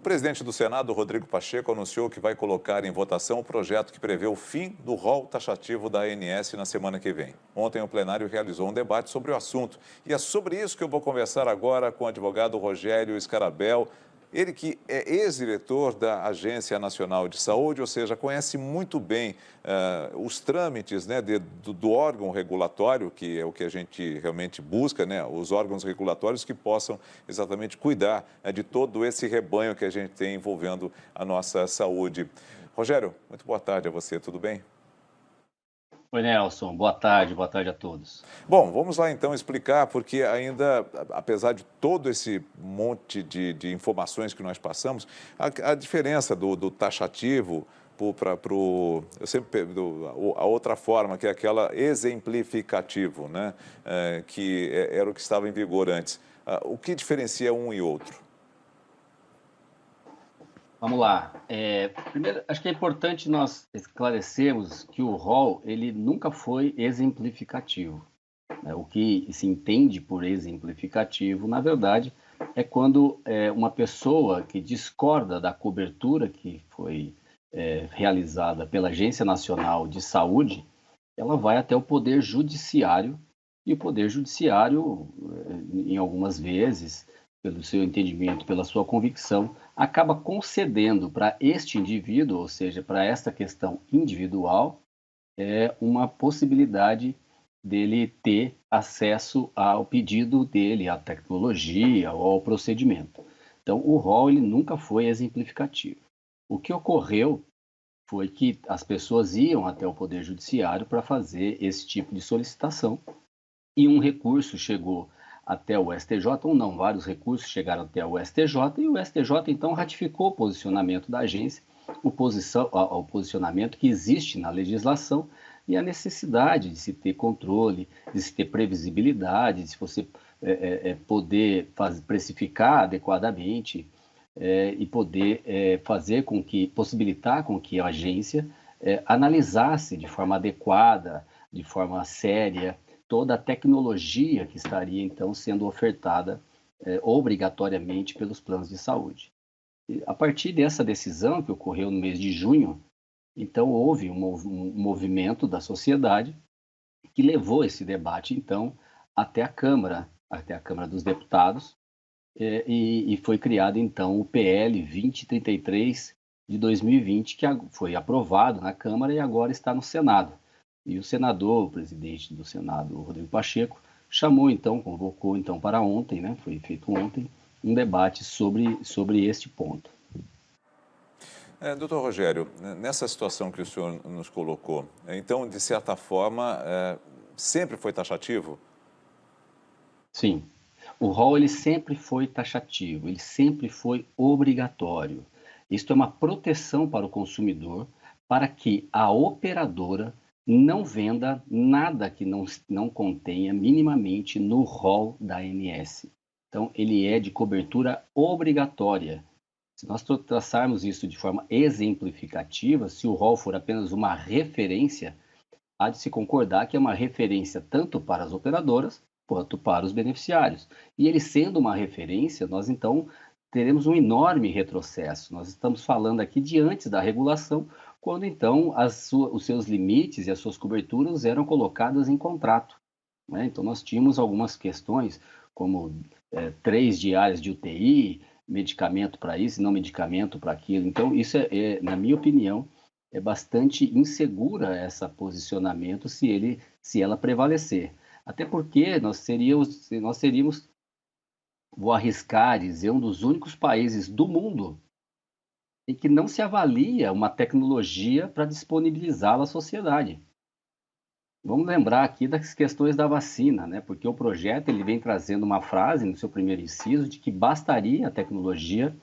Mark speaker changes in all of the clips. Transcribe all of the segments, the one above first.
Speaker 1: presidente do Senado, Rodrigo Pacheco, anunciou que vai colocar em votação o projeto que prevê o fim do rol taxativo da ANS na semana que vem. Ontem, o plenário realizou um debate sobre o assunto. E é sobre isso que eu vou conversar agora com o advogado Rogério Scarabel. Ele que é ex-diretor da Agência Nacional de Saúde, ou seja, conhece muito bem os trâmites, né, do órgão regulatório, que é o que a gente realmente busca, né, os órgãos regulatórios que possam exatamente cuidar, né, de todo esse rebanho que a gente tem envolvendo a nossa saúde. Rogério, muito boa tarde a você, tudo bem?
Speaker 2: Oi, Nelson. Boa tarde a todos.
Speaker 1: Bom, vamos lá então explicar, porque ainda, apesar de todo esse monte de informações que nós passamos, a diferença do taxativo para o. Eu sempre a outra forma, que é aquela exemplificativo, né? Era o que estava em vigor antes. O que diferencia um e outro?
Speaker 2: Vamos lá. Primeiro, acho que é importante nós esclarecermos que o rol ele nunca foi exemplificativo, né? O que se entende por exemplificativo, na verdade, é quando uma pessoa que discorda da cobertura que foi realizada pela Agência Nacional de Saúde, ela vai até o Poder Judiciário, e o Poder Judiciário, em algumas vezes, pelo seu entendimento, pela sua convicção, acaba concedendo para este indivíduo, ou seja, para esta questão individual, uma possibilidade dele ter acesso ao pedido dele, à tecnologia ou ao procedimento. Então, o rol ele nunca foi exemplificativo. O que ocorreu foi que as pessoas iam até o Poder Judiciário para fazer esse tipo de solicitação e um recurso chegou até o STJ, ou não, vários recursos chegaram até o STJ e o STJ então ratificou o posicionamento da agência, o posicionamento que existe na legislação e a necessidade de se ter controle, de se ter previsibilidade, de se você poder precificar adequadamente e poder fazer com que, possibilitar com que a agência analisasse de forma adequada, de forma séria, toda a tecnologia que estaria então sendo ofertada obrigatoriamente pelos planos de saúde. E, a partir dessa decisão que ocorreu no mês de junho, então houve um movimento da sociedade que levou esse debate então até a Câmara dos Deputados, e foi criado então o PL 2033 de 2020, que foi aprovado na Câmara e agora está no Senado. E o senador, o presidente do Senado, o Rodrigo Pacheco, convocou então para ontem, né, foi feito ontem, um debate sobre este ponto.
Speaker 1: Doutor Rogério, nessa situação que o senhor nos colocou, então, de certa forma, sempre foi taxativo?
Speaker 2: Sim, o rol ele sempre foi taxativo, ele sempre foi obrigatório. Isto é uma proteção para o consumidor, para que a operadora não venda nada que não contenha minimamente no rol da ANS. Então, ele é de cobertura obrigatória. Se nós traçarmos isso de forma exemplificativa, se o rol for apenas uma referência, há de se concordar que é uma referência tanto para as operadoras quanto para os beneficiários. E ele sendo uma referência, nós então teremos um enorme retrocesso. Nós estamos falando aqui de antes da regulação, quando então os seus limites e as suas coberturas eram colocadas em contrato, né? Então nós tínhamos algumas questões, como 3 diárias de UTI, medicamento para isso, não medicamento para aquilo. Então isso na minha opinião, é bastante insegura essa posicionamento se ela prevalecer. Até porque nós seríamos, vou arriscar dizer, um dos únicos países do mundo em que não se avalia uma tecnologia para disponibilizá-la à sociedade. Vamos lembrar aqui das questões da vacina, né? Porque o projeto ele vem trazendo uma frase no seu primeiro inciso de que bastaria a tecnologia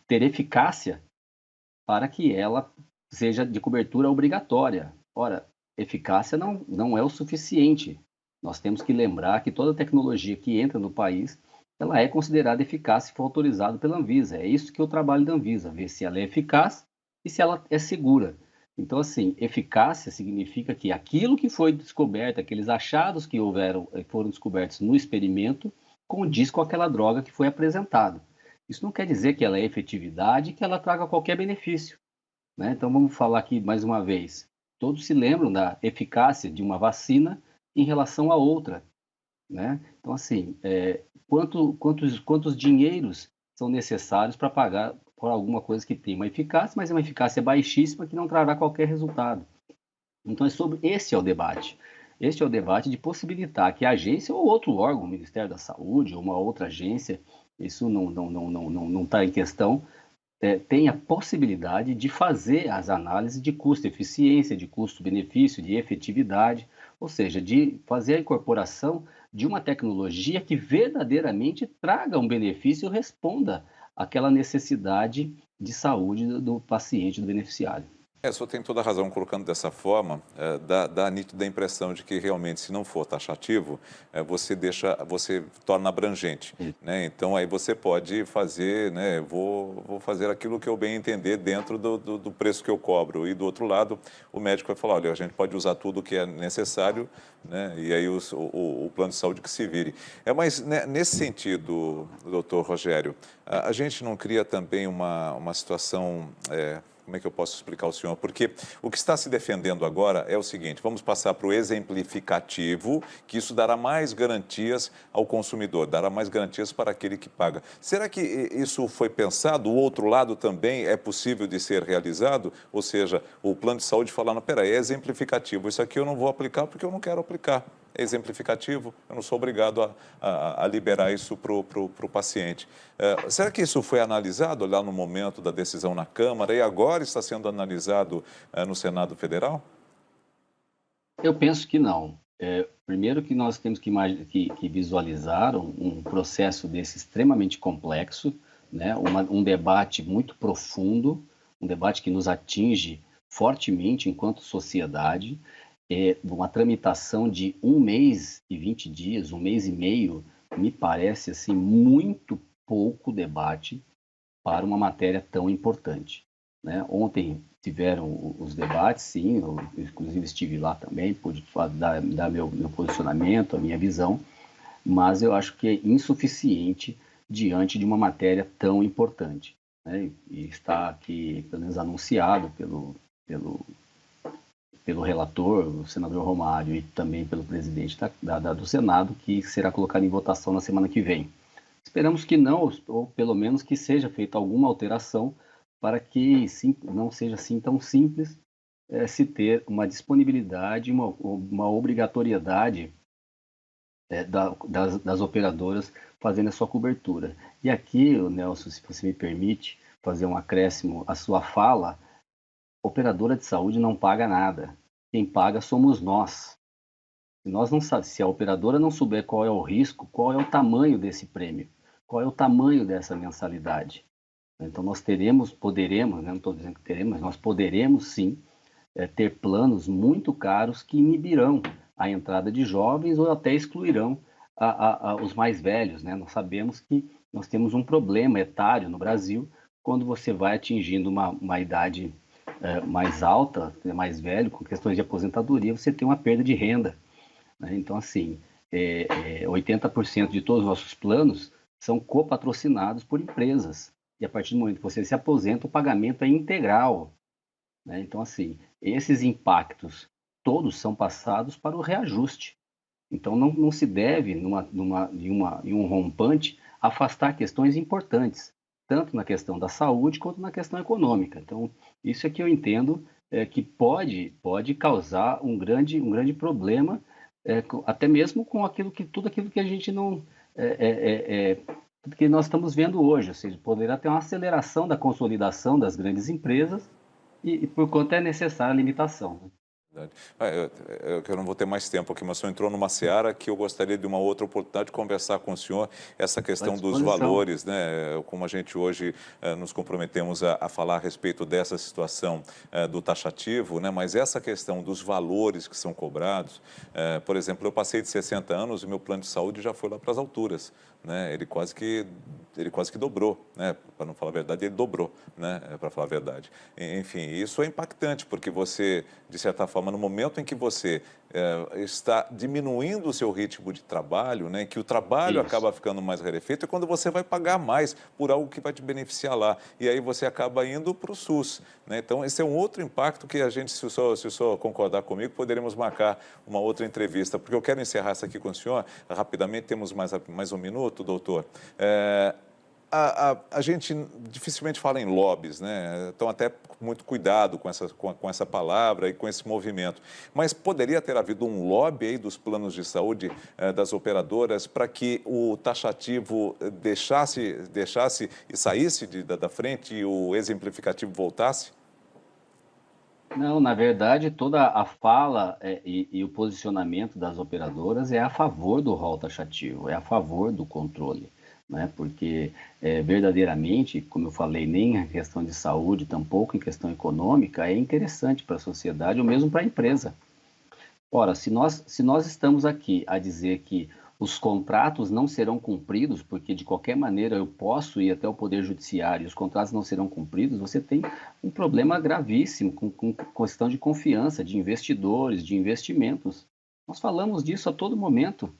Speaker 2: ter eficácia para que ela seja de cobertura obrigatória. Ora, eficácia não é o suficiente. Nós temos que lembrar que toda tecnologia que entra no país, ela é considerada eficaz se for autorizada pela Anvisa. É isso que é o trabalho da Anvisa, ver se ela é eficaz e se ela é segura. Então, assim, eficácia significa que aquilo que foi descoberto, aqueles achados que foram descobertos no experimento, condiz com aquela droga que foi apresentada. Isso não quer dizer que ela é efetividade, que ela traga qualquer benefício, né? Então vamos falar aqui mais uma vez. Todos se lembram da eficácia de uma vacina em relação a outra, né? Então assim, quantos dinheiros são necessários para pagar por alguma coisa que tem uma eficácia, mas é uma eficácia baixíssima que não trará qualquer resultado. Então, esse é o debate. Este é o debate de possibilitar que a agência ou outro órgão, o Ministério da Saúde ou uma outra agência, isso não está em questão, tenha possibilidade de fazer as análises de custo-eficiência, de custo-benefício, de efetividade, ou seja, de fazer a incorporação de uma tecnologia que verdadeiramente traga um benefício e responda àquela necessidade de saúde do paciente, do beneficiário.
Speaker 1: O senhor tem toda a razão colocando dessa forma, dá a nítida impressão de que realmente, se não for taxativo, você torna abrangente, né? Então aí você pode fazer, né, vou fazer aquilo que eu bem entender dentro do preço que eu cobro. E do outro lado, o médico vai falar, olha, a gente pode usar tudo o que é necessário, né? E aí o plano de saúde que se vire. Mas né, nesse sentido, doutor Rogério, a gente não cria também uma situação... como é que eu posso explicar ao senhor? Porque o que está se defendendo agora é o seguinte, vamos passar para o exemplificativo, que isso dará mais garantias ao consumidor, dará mais garantias para aquele que paga. Será que isso foi pensado? O outro lado também é possível de ser realizado? Ou seja, o plano de saúde falar, não, peraí, é exemplificativo, isso aqui eu não vou aplicar porque eu não quero aplicar. É exemplificativo, eu não sou obrigado a liberar isso para o paciente. Será que isso foi analisado lá no momento da decisão na Câmara e agora está sendo analisado no Senado Federal?
Speaker 2: Eu penso que não. Primeiro que nós temos que visualizar um processo desse extremamente complexo, né? Um debate muito profundo, um debate que nos atinge fortemente enquanto sociedade, uma tramitação de 1 mês e 20 dias, 1 mês e meio, me parece assim muito pouco debate para uma matéria tão importante, né? Ontem tiveram os debates, sim, eu inclusive estive lá também, pude dar meu posicionamento, a minha visão, mas eu acho que é insuficiente diante de uma matéria tão importante, né? E está aqui, pelo menos anunciado pelo relator, o senador Romário, e também pelo presidente do Senado, que será colocado em votação na semana que vem. Esperamos que não, ou pelo menos que seja feita alguma alteração para que não seja assim tão simples se ter uma disponibilidade, uma obrigatoriedade das operadoras fazendo a sua cobertura. E aqui, Nelson, se você me permite fazer um acréscimo à sua fala, operadora de saúde não paga nada. Quem paga somos nós. Se a operadora não souber qual é o risco, qual é o tamanho desse prêmio, qual é o tamanho dessa mensalidade. Então nós poderemos, né, não estou dizendo que teremos, mas nós poderemos sim ter planos muito caros que inibirão a entrada de jovens ou até excluirão os mais velhos, né? Nós sabemos que nós temos um problema etário no Brasil quando você vai atingindo uma idade mais alta, mais velho, com questões de aposentadoria, você tem uma perda de renda, né? Então, assim, 80% de todos os nossos planos são copatrocinados por empresas. E a partir do momento que você se aposenta, o pagamento é integral, né? Então, assim, esses impactos todos são passados para o reajuste. Então, não se deve, em um rompante, afastar questões importantes, tanto na questão da saúde quanto na questão econômica. Então, isso é que eu entendo que pode causar um grande problema, até mesmo com tudo aquilo que a gente não. Tudo que nós estamos vendo hoje, ou seja, poderá ter uma aceleração da consolidação das grandes empresas e por quanto é necessária a limitação, né?
Speaker 1: Verdade. Eu não vou ter mais tempo aqui, mas o senhor entrou numa seara que eu gostaria de uma outra oportunidade de conversar com o senhor, essa
Speaker 2: Estou à
Speaker 1: questão dos
Speaker 2: disposição.
Speaker 1: valores, né? Como a gente hoje nos comprometemos a falar a respeito dessa situação do taxativo, né? Mas essa questão dos valores que são cobrados, por exemplo, eu passei de 60 anos e meu plano de saúde já foi lá para as alturas, né? Ele quase que dobrou, né? Para não falar a verdade, ele dobrou, né? Para falar a verdade. Enfim, isso é impactante, porque você, de certa forma, no momento em que você está diminuindo o seu ritmo de trabalho, né, que o trabalho
Speaker 2: Isso.
Speaker 1: acaba ficando mais rarefeito, é quando você vai pagar mais por algo que vai te beneficiar lá. E aí você acaba indo para o SUS, né? Então, esse é um outro impacto que a gente, se o senhor concordar comigo, poderemos marcar uma outra entrevista, porque eu quero encerrar essa aqui com o senhor, rapidamente, temos mais um minuto, doutor. A gente dificilmente fala em lobbies, né? Então, até com muito cuidado com essa palavra e com esse movimento. Mas poderia ter havido um lobby aí dos planos de saúde das operadoras para que o taxativo deixasse e saísse da frente e o exemplificativo voltasse?
Speaker 2: Não, na verdade, toda a fala e o posicionamento das operadoras é a favor do rol taxativo, é a favor do controle, né? Porque verdadeiramente, como eu falei, nem em questão de saúde, tampouco em questão econômica, é interessante para a sociedade ou mesmo para a empresa. Ora, se nós estamos aqui a dizer que os contratos não serão cumpridos, porque de qualquer maneira eu posso ir até o Poder Judiciário e os contratos não serão cumpridos, você tem um problema gravíssimo com questão de confiança de investidores, de investimentos. Nós falamos disso a todo momento,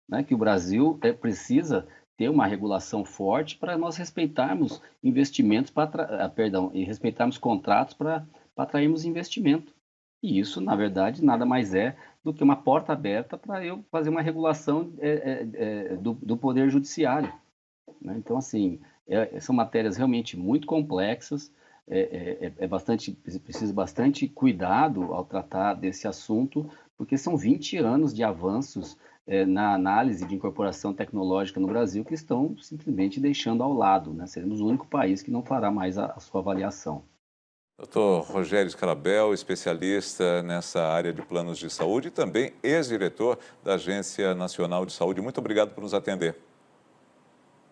Speaker 2: né, que o Brasil precisa ter uma regulação forte para nós respeitarmos investimentos, perdão, e respeitarmos contratos para atrairmos investimento. E isso, na verdade, nada mais é do que uma porta aberta para eu fazer uma regulação do Poder Judiciário, né? Então, assim, são matérias realmente muito complexas, precisa bastante cuidado ao tratar desse assunto, porque são 20 anos de avanços na análise de incorporação tecnológica no Brasil que estão simplesmente deixando ao lado, né? Seremos o único país que não fará mais a sua avaliação.
Speaker 1: Doutor Rogério Scalabel, especialista nessa área de planos de saúde e também ex-diretor da Agência Nacional de Saúde. Muito obrigado por nos atender.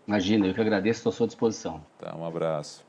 Speaker 2: Imagina, eu que agradeço, estou à sua disposição.
Speaker 1: Tá, um abraço.